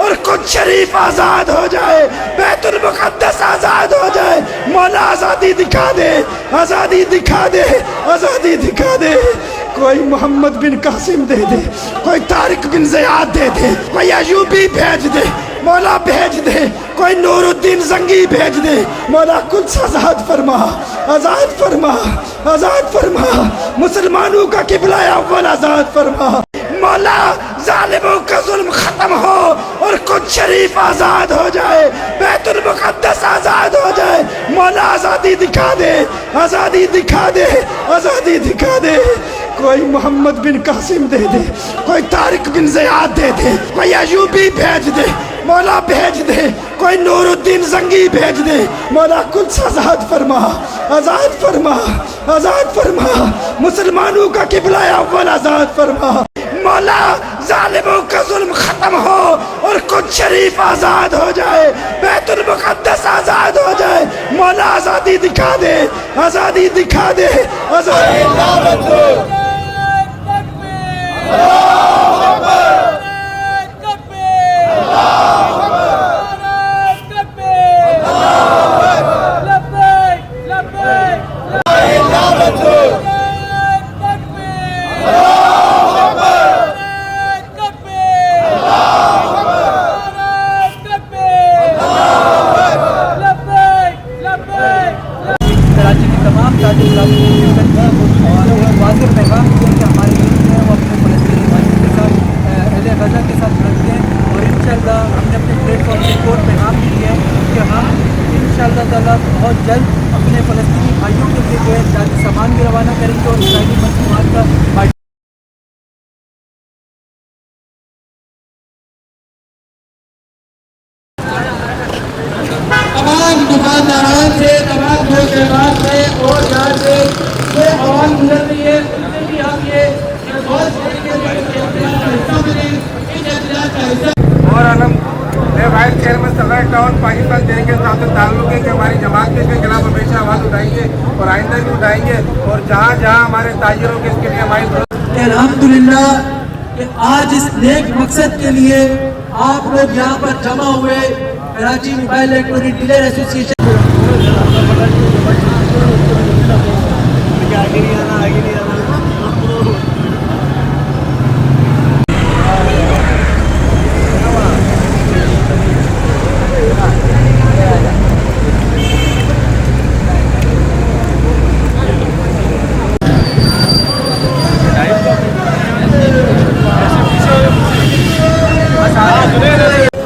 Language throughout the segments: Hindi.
और कुछ शरीफ आजाद हो जाए, बैतुल मुकद्दस आजाद हो जाए। मौला आजादी दिखा दे, आजादी दिखा दे, आजादी दिखा दे। कोई मोहम्मद बिन कासिम दे दे, कोई तारिक बिन ज़ियाद दे दे, कोई अयूबी भेज दे, मौला भेज दे, कोई नूरुद्दीन जंगी भेज दे। मौला कुछ आजाद फरमा, आजाद फरमा, आजाद फरमा। मुसलमानों का किबला अव्वल आजाद फरमा। मौला जालिमों का जुल्म खत्म हो और कुछ शरीफ आजाद हो जाए, बैतुल मुकद्दस आजाद हो जाए। मौला आजादी दिखा दे, आजादी दिखा दे, आजादी दिखा दे। कोई मोहम्मद बिन कासिम दे दे, कोई तारिक बिन ज़ियाद दे दे, कोई अयूबी भेज दे, मौला भेज दे, कोई नूरुद्दीन जंगी भेज दे। मौला कुछ आजाद फरमा, आजाद फरमा, आजाद फरमा। मुसलमानों का किबला अव्वल आजाद फरमा। मौला जालिमों का जुल्म खत्म हो और कुछ शरीफ आजाद हो जाए, बैतुल मुकद्दस आजाद हो जाए। मौला आजादी दिखा दे, आजादी दिखा दे, आजादी। कराची की तमाम ताजिर और वाज़ेह पैगाम दिया कि हमारे मुल्क में वो अपने फ़लस्तीनी भाइयों के साथ अहले गज़ा के साथ लड़ते हैं। और इंशाअल्लाह हमने अपने प्लेटफॉर्म से कोर्ट पैगाम भी किया है कि हम इंशाअल्लाह ताला बहुत जल्द अपने फ़लस्तीनी भाइयों के लिए जो है जाती सामान भी रवाना करेंगे और इसराइली मजमूआत का तमाम दुकानदारों से, तमाम दुकानदार से और यहाँ से जो आवाज़ गुजर रही है उनसे भी हम ये बहुत और आलम मैं वाइस चेयरमैन सदर टाउन पाकिस्तान तहरीक इंसाफ से ताल्लुक़ है कि हमारी जमात के इसके खिलाफ हमेशा आवाज़ उठाएंगे और आइंदा भी उठाएंगे। और जहाँ जहाँ हमारे ताजिरों के इसके लिए हमारी अल्हम्दुलिल्लाह कि आज इस नेक मकसद के लिए आप लोग यहाँ पर जमा हुए। Karachi mobile electronic dealer association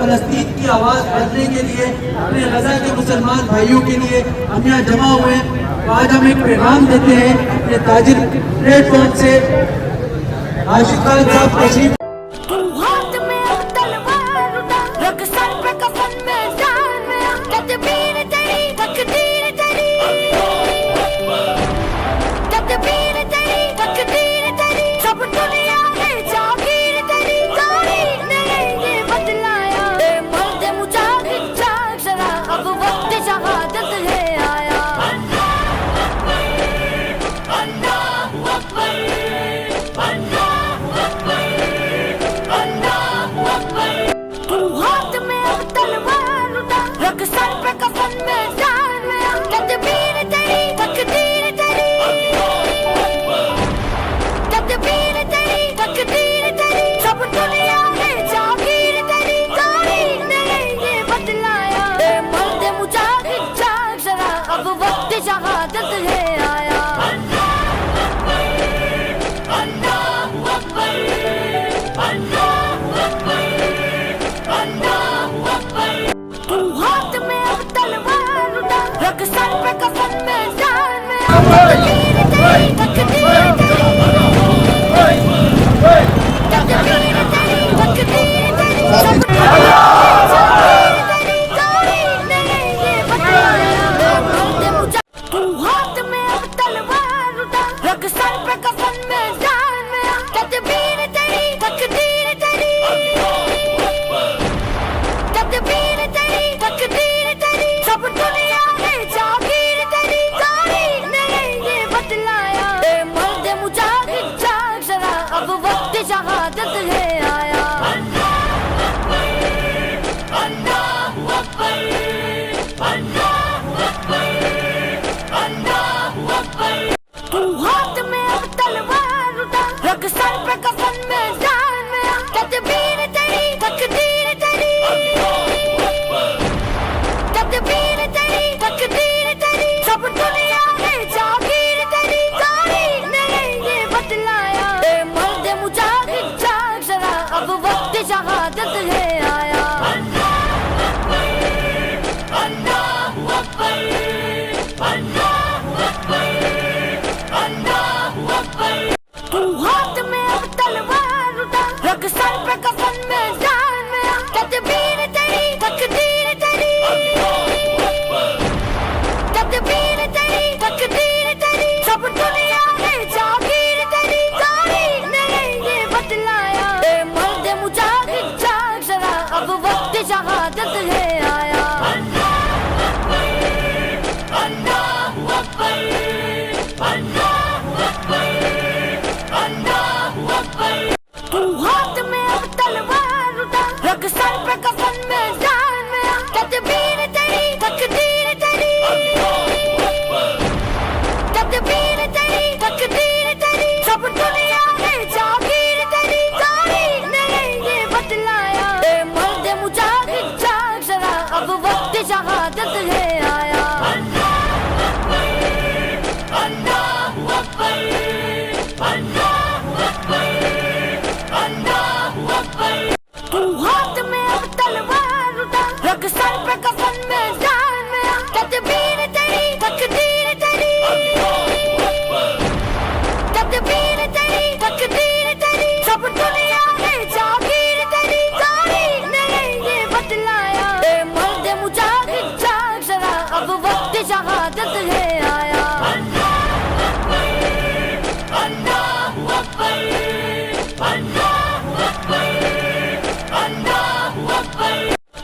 फलस्तीन की आवाज़ बढ़ने के लिए, अपने गजा के मुसलमान भाइयों के लिए हम यहाँ जमा हुए हैं। तो आज हम एक पैगाम देते हैं अपने ताजिर प्लेटफॉर्म से। आशिक खान साहब तशरीफ पे कफन में जान में तदबीर तेरी तकदीर तेरी तदबीर तेरी तकदीर तेरी सब दुनिया में जागीर तेरी तारीख ने ये बतलाया ए मर्द मुजाहिद जाग जरा अब वक्त शहादत है आया। तू हाथ में अब तलवार उठा रख सर पे कफन में जान में तदबीर तेरी तकदीर तेरी तदबीर तेरी तकदीर तेरी सब दुनिया में जागीर तेरी तारीख ने ये बतलाया ए मर्द मुजाहिद जाग जरा अब वक्त शहादत है आया। तू हाथ में अब तलवार उठा रख सर पे कफन में जान में तदबीर तेरी तकदीर तेरी तदबीर तेरी तकदीर तेरी सब दुनिया में जागीर तेरी तारीख ने ये बतलाया ए मर्द मुजाहिद जाग जरा अब वक्त शहादत है आया। तू हाथ में अब तलवार उठा रख सर पे कफन में जान में तदबीर तेरी तकदीर तेरी तदबीर तेरी तकदीर तेरी सब दुनिया में जागीर तेरी तारीख ने ये बतलाया ए मर्द मुजाहिद जाग जरा अब वक्त शहादत है आया।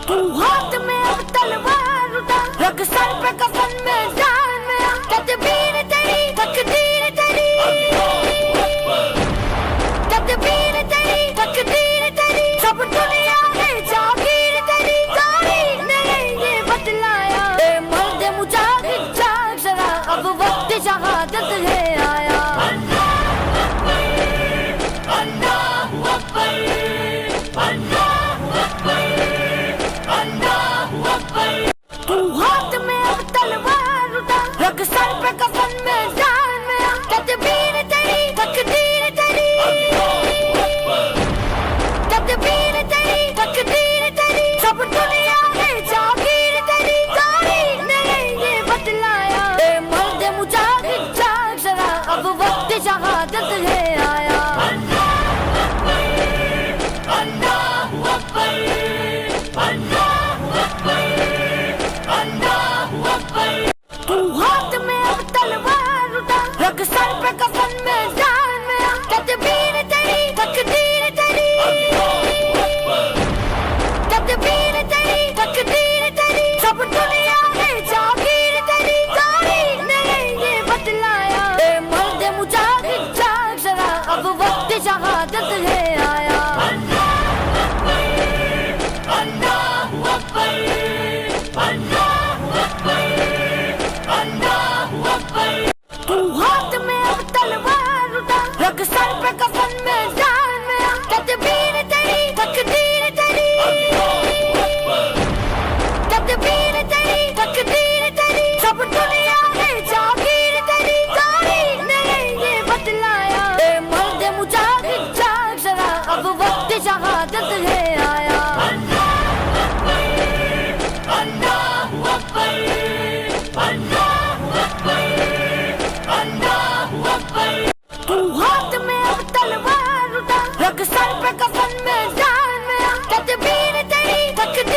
तू हाथ में अब तलवार उठा रख सर पे कफन में जान में तदबीर तेरी तकदीर तेरी तदबीर तेरी तकदीर तेरी सब दुनिया में जागीर तेरी तारीख ने ये बतलाया ए मर्द मुजाहिद जाग जरा अब वक्त शहादत है आया। तू हाथ में अब तलवार उठा रख सर पे कफन में जान में तदबीर तेरी तकदीर तेरी तदबीर तेरी तकदीर तेरी सब दुनिया में जागीर तेरी तारीख ने ये बतलाया ए मर्द मुजाहिद जाग जरा अब वक्त शहादत है आया। तू हाथ में अब तलवार उठा रख सर पे कफन में जान में तदबीर तेरी तकदीर तेरी तदबीर तेरी तकदीर तेरी सब दुनिया में जागीर तेरी तारीख ने ये बतलाया ए मर्द मुजाहिद जाग जरा अब वक्त शहादत है आया। तू हाथ में अब तलवार उठा रख सर पे कफन में जान में तदबीर तेरी तकदीर तेरी तदबीर तेरी तकदीर तेरी सब दुनिया में जागीर तेरी तारीख ने ये बतलाया ए मर्द मुजाहिद जाग जरा अब वक्त शहादत है आया। तू हाथ में अब तलवार उठा रख सर पे कफन में जान में तदबीर तेरी तकदीर